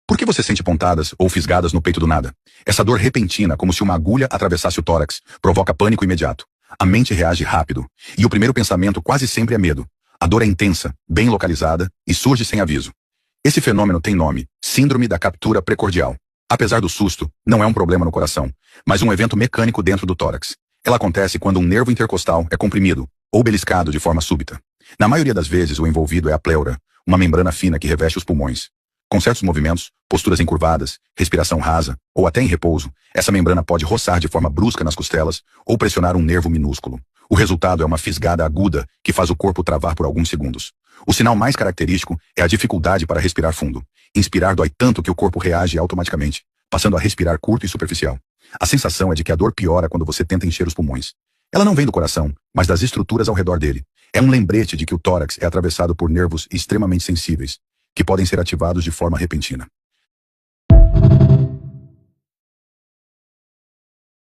Por que você sente pontadas ou fisgadas no peito do nada? Essa dor repentina, como se uma agulha atravessasse o tórax, provoca pânico imediato. A mente reage rápido, e o primeiro pensamento quase sempre é medo. A dor é intensa, bem localizada, e surge sem aviso. Esse fenômeno tem nome: síndrome da captura precordial. Apesar do susto, não é um problema no coração, mas um evento mecânico dentro do tórax. Ela acontece quando um nervo intercostal é comprimido, ou beliscado de forma súbita. Na maioria das vezes, o envolvido é a pleura, uma membrana fina que reveste os pulmões. Com certos movimentos, posturas encurvadas, respiração rasa, ou até em repouso, essa membrana pode roçar de forma brusca nas costelas ou pressionar um nervo minúsculo. O resultado é uma fisgada aguda que faz o corpo travar por alguns segundos. O sinal mais característico é a dificuldade para respirar fundo. Inspirar dói tanto que o corpo reage automaticamente, passando a respirar curto e superficial. A sensação é de que a dor piora quando você tenta encher os pulmões. Ela não vem do coração, mas das estruturas ao redor dele. É um lembrete de que o tórax é atravessado por nervos extremamente sensíveis, que podem ser ativados de forma repentina.